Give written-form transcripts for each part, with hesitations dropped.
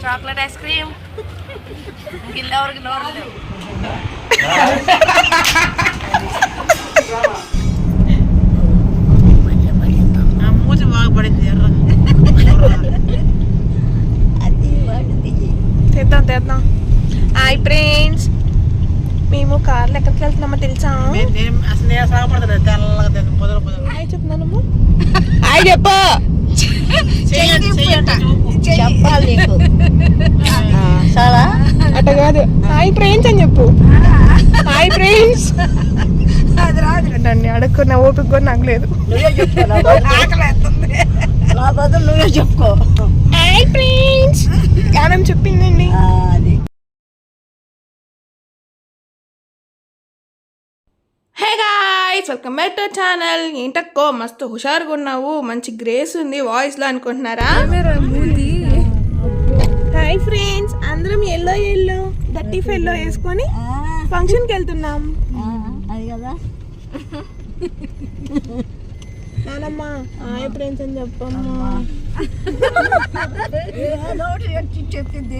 Chocolate ice cream గిల్లెవరికి నోరు లేవు. మూసి బాగా పడింది తెద్దాం తెద్దాం. హాయ్ ఫ్రెండ్స్, మేము కార్లో ఎక్కడికి వెళ్తున్నామో తెలుసా? అసలు సాగపడతాడు తెల్లగా పొదలు హాయ్ చెప్తున్నాము. హాయ్ చెప్పు చెప్పాలి నీకు చాలా అట్ట కాదు, హాయ్ ఫ్రెండ్స్ అని చెప్పు. హాయ్ ఫ్రెండ్స్ నన్ను అడుక్కున్న ఓపిక కూడా నాకు లేదు. నా బదులు నువ్వే చెప్పుకో. హాయ్ ఫ్రెండ్స్ కాలం చెప్పిందండి. Hey guys, welcome back to channel. ఏంటక్కో మస్తు హుషారుగా ఉన్నావు, మంచి గ్రేస్ ఉంది వాయిస్లో అనుకుంటున్నారా? హాయ్ ఫ్రెండ్స్, అందరం ఎల్లో ఎల్లో దట్టి ఫెల్లో వేసుకొని ఫంక్షన్కి వెళ్తున్నాం. అది కదా నానమ్మా హాయ్ ఫ్రెండ్స్ అని చెప్పమ్మా. చెప్పింది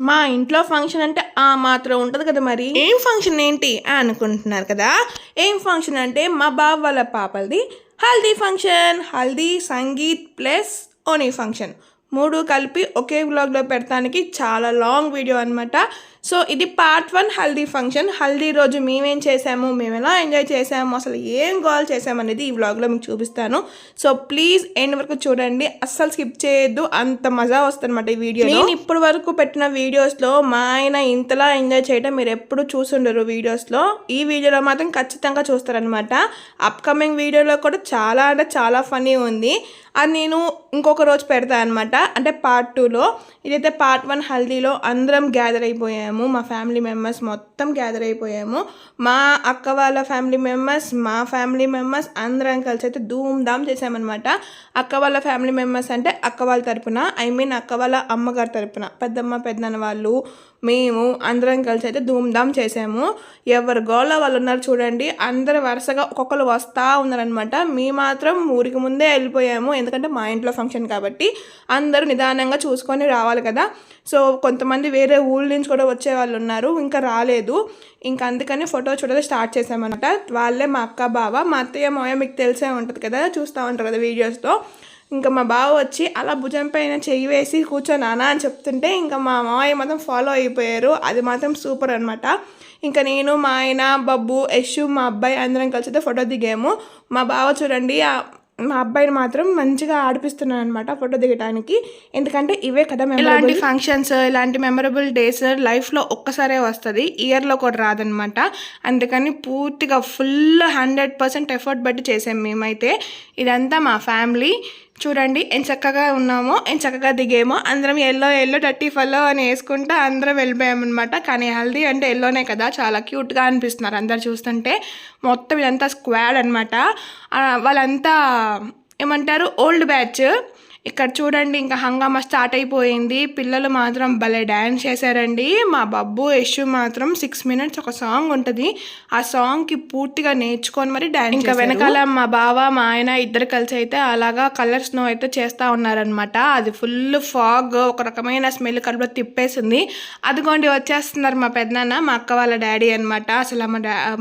మా ఇంట్లో ఫంక్షన్ అంటే ఆ మాత్రం ఉంటుంది కదా, మరి ఏం ఫంక్షన్ ఏంటి అనుకుంటున్నారు కదా. ఏం ఫంక్షన్ అంటే మా బావ వాళ్ళ పాపలది హల్దీ ఫంక్షన్. హల్దీ, సంగీత్ ప్లస్ ఓనీ ఫంక్షన్ 3 కలిపి ఒకే వ్లాగ్లో పెడతానికి చాలా లాంగ్ వీడియో అనమాట. సో ఇది పార్ట్ 1 హల్దీ ఫంక్షన్. హల్దీ రోజు మేమేం చేసాము, మేము ఎలా ఎంజాయ్ చేసాము, అసలు ఏం గోల్ చేసామనేది ఈ వ్లాగ్లో మీకు చూపిస్తాను. సో ప్లీజ్ ఎండ్ వరకు చూడండి, అస్సలు స్కిప్ చేయొద్దు, అంత మజా వస్తుంది అనమాట ఈ వీడియో. నేను ఇప్పటి వరకు పెట్టిన వీడియోస్లో మా ఆయన ఇంతలా ఎంజాయ్ చేయడం మీరు ఎప్పుడు చూసుండరు వీడియోస్లో. ఈ వీడియోలో మాత్రం ఖచ్చితంగా చూస్తారనమాట. అప్కమింగ్ వీడియోలో కూడా చాలా అంటే చాలా ఫనీ ఉంది, అది నేను ఇంకొక రోజు పెడతాను అనమాట, అంటే పార్ట్ 2లో. ఇదైతే పార్ట్ 1 హల్దీలో అందరం గ్యాదర్ అయిపోయాము, మా ఫ్యామిలీ మెంబర్స్ మొత్తం గ్యాదర్ అయిపోయాము. మా అక్క వాళ్ళ ఫ్యామిలీ మెంబర్స్, మా ఫ్యామిలీ మెంబర్స్ అందరం కలిసి అయితే ధూమ్ ధామ్ చేసామన్నమాట. అక్క వాళ్ళ ఫ్యామిలీ మెంబర్స్ అంటే అక్క వాళ్ళ తరపున, అక్క వాళ్ళ అమ్మగారి తరపున, పెద్దమ్మ పెద్దనాన్న వాళ్ళు, మేము అందరం కలిసి అయితే ధూమ్ ధామ్ చేసాము. ఎవరు గోళ్ళ వాళ్ళు ఉన్నారు చూడండి, అందరు వరుసగా ఒక్కొక్కరు వస్తూ ఉన్నారనమాట. మేము మాత్రం ఊరికి ముందే వెళ్ళిపోయాము, ఎందుకంటే మా ఇంట్లో ఫంక్షన్ కాబట్టి అందరూ నిదానంగా చూసుకొని రావాలి కదా. సో కొంతమంది వేరే ఊళ్ళ నుంచి కూడా వచ్చే వాళ్ళు ఉన్నారు, ఇంకా రాలేదు. ఇంకా అందుకని ఫోటో చూడడం స్టార్ట్ చేసామన్నమాట. వాళ్ళే మా అక్క బావ. మా అత్తయ్య మావయ్య మీకు తెలిసే ఉంటుంది కదా, చూస్తూ ఉంటారు కదా వీడియోస్లో. ఇంకా మా బావ వచ్చి అలా భుజం పైన చెయ్యి వేసి కూర్చోనానా అని చెప్తుంటే ఇంకా మా మావయ్య మాత్రం ఫాలో అయిపోయారు. అది మాత్రం సూపర్ అనమాట. ఇంకా నేను, మా ఆయన, బబ్బు, యశు, మా అబ్బాయి అందరం కలిసి అయితే ఫోటో దిగాము. మా బావ చూడండి మా అబ్బాయిని మాత్రం మంచిగా ఆడిపిస్తున్నాను అనమాట ఫోటో దిగడానికి. ఎందుకంటే ఇవే కదా ఇలాంటి ఫంక్షన్స్, ఇలాంటి మెమరబుల్ డేస్ లైఫ్లో ఒక్కసారే వస్తుంది, ఇయర్లో కూడా రాదనమాట. అందుకని పూర్తిగా ఫుల్ 100% ఎఫర్ట్ బట్టి చేసాం మేమైతే. ఇదంతా మా ఫ్యామిలీ. చూడండి ఎంత చక్కగా ఉన్నామో, ఎంత చక్కగా దిగేమో. అందరం ఎల్లో ఎల్లో డర్టీ ఫెల్లో అని వేసుకుంటూ అందరం వెళ్ళిపోయామన్నమాట. కానీ హల్దీ అంటే ఎల్లోనే కదా, చాలా క్యూట్గా అనిపిస్తున్నారు అందరు చూస్తుంటే. మొత్తం ఇదంతా స్క్వాడ్ అనమాట. వాళ్ళంతా ఏమంటారు, ఓల్డ్ బ్యాచ్. ఇక్కడ చూడండి ఇంకా హంగామా స్టార్ట్ అయిపోయింది. పిల్లలు మాత్రం భలే డ్యాన్స్ చేశారండి. మా బబ్బు, యశు మాత్రం 6 minutes ఒక సాంగ్ ఉంటుంది, ఆ సాంగ్కి పూర్తిగా నేర్చుకొని మరి డ్యాన్స్. ఇంకా వెనకాల మా బావ, మా ఆయన ఇద్దరు కలిసి అయితే అలాగా కలర్ స్నో అయితే చేస్తూ ఉన్నారనమాట. అది ఫుల్ ఫాగ్, ఒక రకమైన స్మెల్ కడుపులో తిప్పేసింది. అదిగోండి వచ్చేస్తున్నారు మా పెద్దనాన్న, మా అక్క వాళ్ళ డాడీ అనమాట. అసలు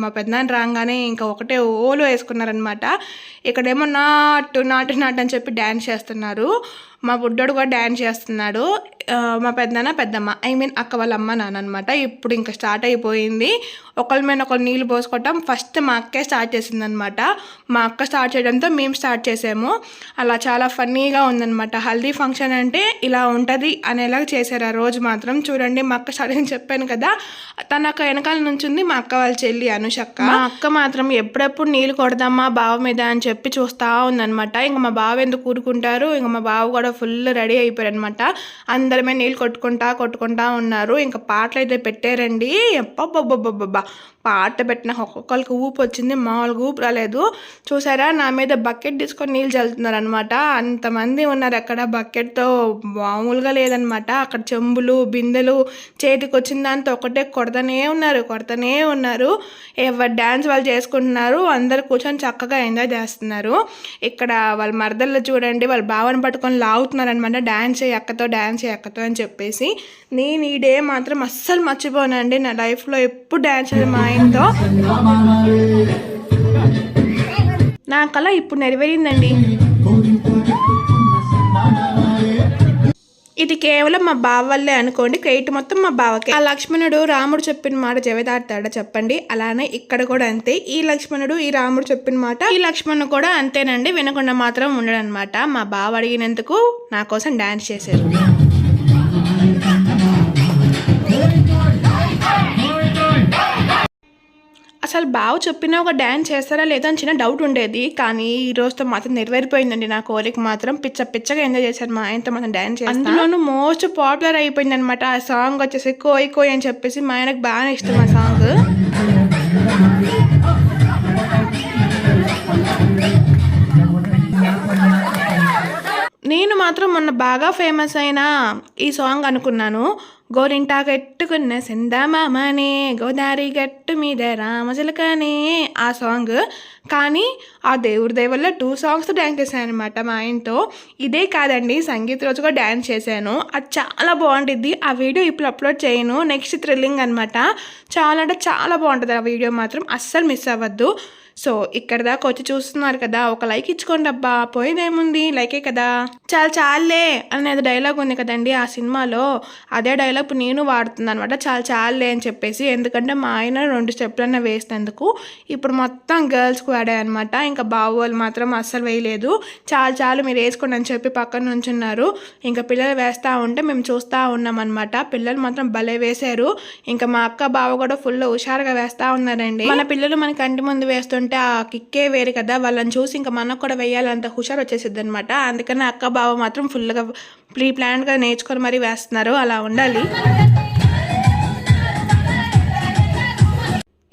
మా పెద్దనాన్న రాగానే ఇంకా ఒకటే ఓలు వేసుకున్నారనమాట. ఇక్కడేమో నాటు నాటు నాటు అని చెప్పి డ్యాన్స్ చేస్తున్నారు. మా బుడ్డోడు కూడా డ్యాన్స్ చేస్తున్నాడు. మా పెద్దనాన్న పెద్దమ్మ, అక్క వాళ్ళ అమ్మ నాన్న అనమాట. ఇప్పుడు ఇంకా స్టార్ట్ అయిపోయింది. ఒకరి మీద ఒకరు నీళ్ళు పోసుకోవటం ఫస్ట్ మా అక్కే స్టార్ట్ చేసిందనమాట. మా అక్క స్టార్ట్ చేయడంతో మేము స్టార్ట్ చేసాము. అలా చాలా ఫన్నీగా ఉందనమాట. హల్దీ ఫంక్షన్ అంటే ఇలా ఉంటుంది అనేలాగా చేశారు ఆ రోజు మాత్రం. చూడండి మా అక్క స్టార్ట్ అని చెప్పాను కదా, తన అక్క వెనకాల నుంచి ఉంది మా అక్క వాళ్ళ చెల్లి అనుషక్క. మా అక్క మాత్రం ఎప్పుడెప్పుడు నీళ్ళు కొడదామా బావ మీద అని చెప్పి చూస్తూ ఉందనమాట. ఇంకా మా బావ ఎందుకు కూరుకుంటారు, ఇంకా మా బావ కూడా ఫుల్ రెడీ అయిపోయారు అనమాట. అందరమే నీళ్ళు కొట్టుకుంటా ఉన్నారు. ఇంకా పాటలు అయితే పెట్టారండి. అబ్బబ్బబ్బబ్బబ్బా, పాట పెట్టిన ఒక్కొక్కరికి ఊపు వచ్చింది, మామూలుగా ఊపు రాలేదు. చూసారా, నా మీద బకెట్ తీసుకొని నీళ్ళు చల్లుతున్నారు అనమాట. అంతమంది ఉన్నారు అక్కడ, బకెట్తో మామూలుగా లేదనమాట. అక్కడ చెంబులు బిందెలు చేతికి వచ్చిన దాంతో ఒకటే కొడతనే ఉన్నారు. ఎవరు డ్యాన్స్ వాళ్ళు చేసుకుంటున్నారు, అందరు కూర్చొని చక్కగా ఎంజాయ్ చేస్తున్నారు. ఇక్కడ వాళ్ళ మరదళ్ళు చూడండి, వాళ్ళ బావని పట్టుకొని లాగుతున్నారు అనమాట. డ్యాన్స్ చేయి అక్కతో అని చెప్పేసి. నేను ఈ డే మాత్రం అస్సలు మర్చిపోనండి, నా లైఫ్లో ఎప్పుడు డ్యాన్స్ చేయాలి మా ఆయనతో. నా కళ ఇప్పుడు నెరవేరిందండి. ఇది కేవలం మా బావ వల్లే అనుకోండి, క్రెడిట్ మొత్తం మా బావకే. ఆ లక్ష్మణుడు రాముడు చెప్పిన మాట జవదాడతాడా చెప్పండి? అలానే ఇక్కడ కూడా అంతే. ఈ లక్ష్మణుడు ఈ రాముడు చెప్పిన మాట ఈ లక్ష్మణుడు కూడా అంతేనండి, వినకుండా మాత్రం ఉండడనమాట. మా బావ అడిగినందుకు నా కోసం డాన్స్ చేశారు. అసలు బావ చెప్పినా ఒక డ్యాన్స్ చేస్తారా లేదా అని చిన్న డౌట్ ఉండేది, కానీ ఈ రోజుతో మాత్రం నెరవేరిపోయిందండి నా కోరిక మాత్రం. పిచ్చగా ఎంజాయ్ చేశారు మా ఆయనతో మాత్రం డ్యాన్స్ చేసి. అందులోనూ మోస్ట్ పాపులర్ అయిపోయింది అనమాట ఆ సాంగ్ వచ్చేసి కోయ్ కోయ్ అని చెప్పేసి. మా ఆయనకు బాగా ఇష్టం ఆ సాంగ్. నేను మాత్రం మొన్న బాగా ఫేమస్ అయిన ఈ సాంగ్ అనుకున్నాను, గోరింటా కట్టుకున్న సెందామామనే గోదారి గట్టు మీద రామచిలకనే, ఆ సాంగ్. కానీ ఆ దేవుడి దయవల్ల 2 సాంగ్స్ డ్యాన్స్ చేశాను అనమాట మా ఆయనతో. ఇదే కాదండి, సంగీత్ రోజు కూడా డ్యాన్స్ చేశాను, అది చాలా బాగుంటుంది. ఆ వీడియో ఇప్పుడు అప్లోడ్ చేయను, నెక్స్ట్ థ్రిల్లింగ్ అనమాట. చాలా అంటే చాలా బాగుంటుంది ఆ వీడియో మాత్రం, అస్సలు మిస్ అవ్వద్దు. సో ఇక్కడ దాకా వచ్చి చూస్తున్నారు కదా, ఒక లైక్ ఇచ్చుకోండి అబ్బా, పోయేదేముంది, లైకే కదా. చాలే అనేది డైలాగ్ ఉంది కదండి ఆ సినిమాలో, అదే డైలాగ్ ఇప్పుడు నేను వాడుతుంది అనమాట, చాలే అని చెప్పేసి. ఎందుకంటే మా ఆయన 2 స్టెప్లన్నా వేసినందుకు ఇప్పుడు మొత్తం గర్ల్స్కి వాడాయన్నమాట. ఇంకా బావోళ్ళు మాత్రం అస్సలు వేయలేదు. చాలు మీరు వేసుకోండి అని చెప్పి పక్కన నుంచున్నారు. ఇంకా పిల్లలు వేస్తూ ఉంటే మేము చూస్తూ ఉన్నాం అనమాట. పిల్లలు మాత్రం భలే వేశారు. ఇంకా మా అక్క బావ కూడా ఫుల్ హుషారుగా వేస్తూ ఉన్నారండి. మన పిల్లలు మన కంటి ముందు వేస్తుంటే ఆ కిక్కే వేరు కదా, వాళ్ళని చూసి ఇంకా మనకు కూడా వేయాలంత హుషారు వచ్చేసిద్ది అనమాట. అందుకని అక్క బావ మాత్రం ఫుల్గా ప్లాన్గా నేర్చుకొని మరీ వేస్తున్నారు, అలా ఉండాలి.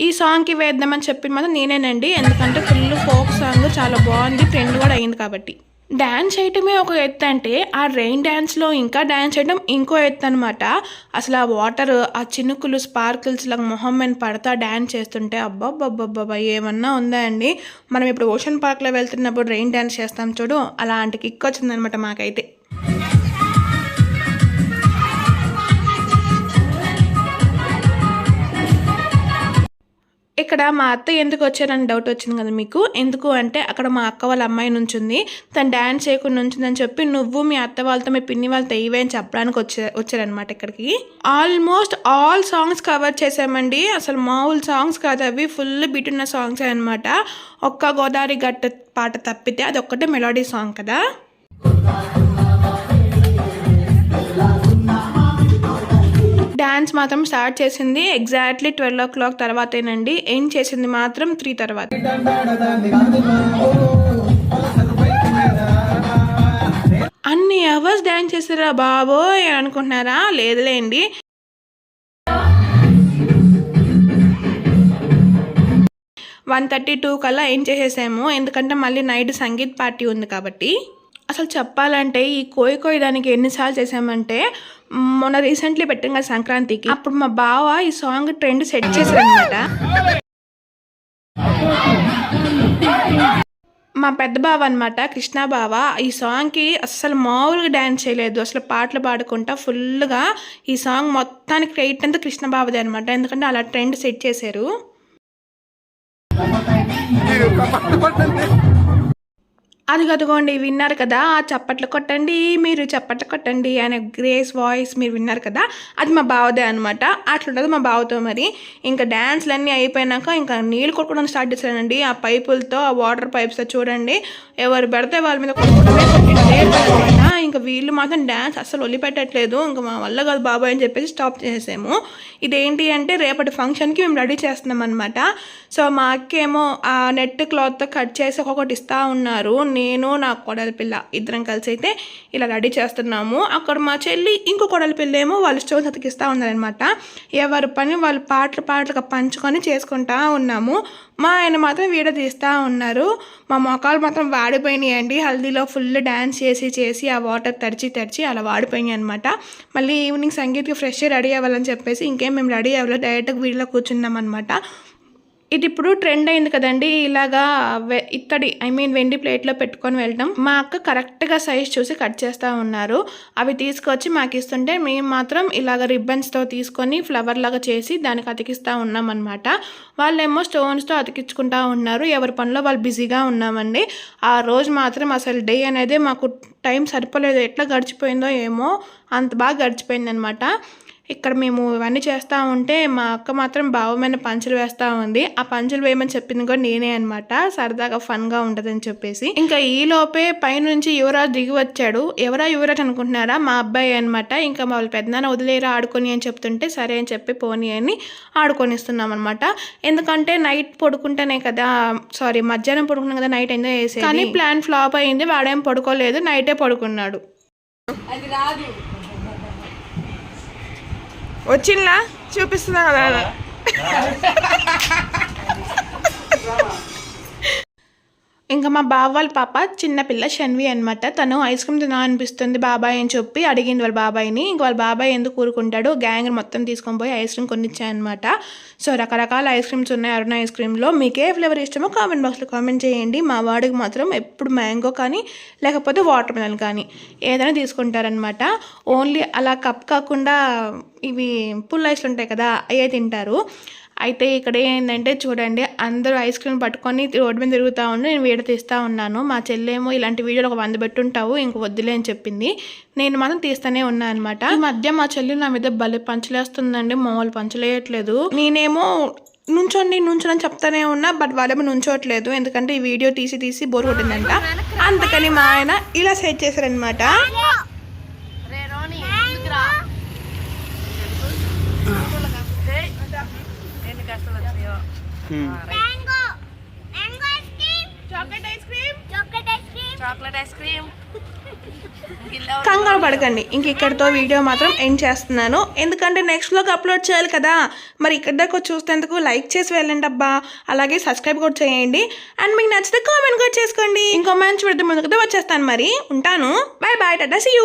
ఈ సాంగ్కి వేద్దామని చెప్పిన మాత్రం నేనేనండి, ఎందుకంటే ఫుల్ ఫోక్ సాంగ్, చాలా బాగుంది, ట్రెండ్ కూడా అయింది కాబట్టి. డ్యాన్స్ చేయటమే ఒక ఎత్తు అంటే ఆ రెయిన్ డ్యాన్స్లో ఇంకా డ్యాన్స్ చేయడం ఇంకో ఎత్తు అనమాట. అసలు ఆ వాటర్, ఆ చినుకులు స్పార్కిల్స్ లాగా మొహం మీద పడతా డ్యాన్స్ చేస్తుంటే అబ్బాబ్బాబ్బా ఏమన్నా ఉందా అండి. మనం ఇప్పుడు ఓషన్ పార్క్లో వెళ్తున్నప్పుడు రెయిన్ డ్యాన్స్ చేస్తాం చూడు, అలాంటి కిక్ వచ్చిందనమాట మాకైతే. ఇక్కడ మా అత్త ఎందుకు వచ్చారని డౌట్ వచ్చింది కదా మీకు. ఎందుకు అంటే అక్కడ మా అక్క వాళ్ళ అమ్మాయి నుంచింది, తను డ్యాన్స్ చేయకుండా ఉంచిందని చెప్పి నువ్వు మీ అత్త వాళ్ళతో మీ పిన్ని వాళ్ళతో ఇవే అని చెప్పడానికి వచ్చారనమాట ఇక్కడికి. ఆల్మోస్ట్ ఆల్ సాంగ్స్ కవర్ చేసామండి, అసలు మామూలు సాంగ్స్ కాదు అవి, ఫుల్ బీట్ ఉన్న సాంగ్స్ అనమాట. ఒక్క గోదావరి గట్టు పాట తప్పితే అది ఒక్కటే మెలోడీ సాంగ్ కదా. డ్యాన్స్ మాత్రం స్టార్ట్ చేసింది ఎగ్జాక్ట్లీ 12 o'clock తర్వాతేనండి, ఎండ్ చేసింది మాత్రం 3 తర్వాత. అన్ని అవర్స్ డ్యాన్స్ చేసారా బాబోయ్ అనుకుంటున్నారా? లేదులేండి, 1:32 కల్లా ఏం చేసేసాము, ఎందుకంటే మళ్ళీ నైట్ సంగీత్ పార్టీ ఉంది కాబట్టి. అసలు చెప్పాలంటే ఈ కోయ్ దానికి ఎన్నిసార్లు చేసామంటే, మొన్న రీసెంట్లీ పెట్టాం కదా సంక్రాంతికి, అప్పుడు మా బావ ఈ సాంగ్ ట్రెండ్ సెట్ చేశారనమాట. మా పెద్ద బావ అనమాట, కృష్ణ బావ, ఈ సాంగ్కి అస్సలు మామూలుగా డ్యాన్స్ చేయలేదు, అసలు పాటలు పాడుకుంటా ఫుల్గా. ఈ సాంగ్ మొత్తానికి క్రెడిట్ అంతా కృష్ణ బావదే అనమాట, ఎందుకంటే అలా ట్రెండ్ సెట్ చేశారు. అది కదుగోండి విన్నారు కదా, చప్పట్లు కొట్టండి మీరు, చప్పట్లు కొట్టండి అనే గ్రేస్ వాయిస్ మీరు విన్నారు కదా, అది మా బావదే అనమాట. అట్లుంటుంది మా బావతో. మరి ఇంకా డ్యాన్స్లు అన్నీ అయిపోయినాక ఇంకా నీళ్ళు కొట్టుకోవడం స్టార్ట్ చేశానండి, ఆ పైపులతో, ఆ వాటర్ పైప్స్తో. చూడండి, ఎవరు పెడితే వాళ్ళ మీద కొట్టుకోవడమే, కొట్టిండే అనమాట. ఇంకా వీళ్ళు మాత్రం డ్యాన్స్ అస్సలు వదిలిపెట్టట్లేదు. ఇంకా మా వల్ల కాదు బాబాయ్ అని చెప్పేసి స్టాప్ చేసాము. ఇదేంటి అంటే రేపటి ఫంక్షన్కి మేము రెడీ చేస్తున్నాం అనమాట. సో మా అక్కేమో ఆ నెట్ క్లాత్తో కట్ చేసి ఒక్కొక్కటి ఇస్తూ ఉన్నారు. నేను నా కోడలి పిల్ల ఇద్దరం కలిసి అయితే ఇలా రెడీ చేస్తున్నాము. అక్కడ మా చెల్లి ఇంకో కోడలి పిల్ల ఏమో వాళ్ళు స్టోన్స్ అతికిస్తూ ఉన్నారనమాట. ఎవరి పని వాళ్ళు పాటలుగా పంచుకొని చేసుకుంటా ఉన్నాము. మా ఆయన మాత్రం వీడియో తీస్తూ ఉన్నారు. మా మొఖాలు మాత్రం వాడిపోయినాయండి. హల్దీలో ఫుల్ డ్యాన్స్ చేసి ఆ వాటర్ తడిచి అలా వాడిపోయినాయి అనమాట. మళ్ళీ ఈవినింగ్ సంగీత్కి ఫ్రెష్గా రెడీ అవ్వాలని చెప్పేసి ఇంకేం మేము రెడీ అవ్వలేదు, డైరెక్ట్గా వీడియోలో కూర్చున్నాం అనమాట. ఇది ఇప్పుడు ట్రెండ్ అయింది కదండి, ఇలాగా వెండి ప్లేట్లో పెట్టుకొని వెళ్ళడం. మా అక్క కరెక్ట్గా సైజ్ చూసి కట్ చేస్తూ ఉన్నారు. అవి తీసుకొచ్చి మాకు ఇస్తుంటే మేము మాత్రం ఇలాగ రిబ్బన్స్తో తీసుకొని ఫ్లవర్ లాగా చేసి దానికి అతికిస్తూ ఉన్నాం అనమాట. వాళ్ళేమో స్టోన్స్తో అతికించుకుంటూ ఉన్నారు. ఎవరి పనిలో వాళ్ళు బిజీగా ఉన్నామండి. ఆ రోజు మాత్రం అసలు డే అనేది మాకు టైం సరిపోలేదు. ఎట్లా గడిచిపోయిందో ఏమో, అంత బాగా గడిచిపోయింది అనమాట. ఇక్కడ మేము ఇవన్నీ చేస్తూ ఉంటే మా అక్క మాత్రం బావమైన పంచులు వేస్తూ ఉంది. ఆ పంచులు వేయమని చెప్పింది కూడా నేనే అనమాట, సరదాగా ఫన్గా ఉంటుందని చెప్పేసి. ఇంకా ఈలోపే పైనుంచి యువరాజ్ దిగి వచ్చాడు. యువరాజ్ అనుకుంటున్నారా? మా అబ్బాయి అనమాట. ఇంకా వాళ్ళ పెద్దనాన్న వదిలేరా ఆడుకొని అని చెప్తుంటే సరే అని చెప్పి పోనీ అని ఆడుకొనిస్తున్నాం అనమాట. ఎందుకంటే నైట్ పడుకుంటేనే కదా, మధ్యాహ్నం పడుకున్నాం కదా, నైట్ ఎంజాయ్ చేసేది. కానీ ప్లాన్ ఫ్లాప్ అయింది. వాడేం పడుకోలేదు, నైటే పడుకున్నాడు. వచ్చిందా చూపిస్తున్నా కదా. ఇంకా మా బావ వాళ్ళ పాప చిన్నపిల్ల షన్వి అనమాట. తను ఐస్ క్రీమ్ తినా అనిపిస్తుంది బాబాయ్ అని చెప్పి అడిగింది వాళ్ళ బాబాయ్ని. ఇంక వాళ్ళ బాబాయ్ ఎందుకు ఊరుకుంటాడు, గ్యాంగ్ మొత్తం తీసుకొని పోయి ఐస్ క్రీమ్ కొనిచ్చాయన్నమాట. సో రకరకాల ఐస్ క్రీమ్స్ ఉన్నాయి అరుణ ఐస్ క్రీమ్లో. మీకు ఏ ఫ్లేవర్ ఇష్టమో కామెంట్ బాక్స్లో కామెంట్ చేయండి. మా వాడికి మాత్రం ఎప్పుడు మ్యాంగో కానీ లేకపోతే వాటర్ మెలన్ కానీ ఏదైనా తీసుకుంటారనమాట. ఓన్లీ అలా కప్ కాకుండా ఇవి పుల్ ఐస్లు ఉంటాయి కదా, అవే తింటారు. అయితే ఇక్కడ ఏంటంటే చూడండి, అందరూ ఐస్ క్రీమ్ పట్టుకొని రోడ్డు మీద తిరుగుతూ ఉండి నేను వీడియో తీస్తూ ఉన్నాను. మా చెల్లేమో ఇలాంటి వీడియోలు 100 పెట్టుంటావు, ఇంక వద్దులే అని చెప్పింది. నేను మాత్రం తీస్తూనే ఉన్నాను అనమాట. ఈ మధ్య మా చెల్లి నా మీద భలే పంచులేస్తుందండి, మామూలు పంచులేయట్లేదు. నేనేమో నుంచొని చెప్తానే ఉన్నా, బట్ వాళ్ళేమో నుంచోట్లేదు. ఎందుకంటే ఈ వీడియో తీసి బోర్ కొట్టిందంట. అందుకని మా ఆయన ఇలా సెట్ చేశారనమాట. కంగారు పడకండి, ఇంక ఇక్కడితో వీడియో మాత్రం ఎండ్ చేస్తున్నాను. ఎందుకంటే నెక్స్ట్ వ్లాగ్ అప్లోడ్ చేయాలి కదా. మరి ఇక్కడ దాకా చూసేందుకు లైక్ చేసి వెళ్ళండి అబ్బా. అలాగే సబ్స్క్రైబ్ కూడా చేయండి. అండ్ మీకు నచ్చితే కామెంట్ కూడా చేసుకోండి. ఇంకో మంచి వీడియో ముందుకు వచ్చేస్తాను. మరి ఉంటాను. Bye bye, tata, see you.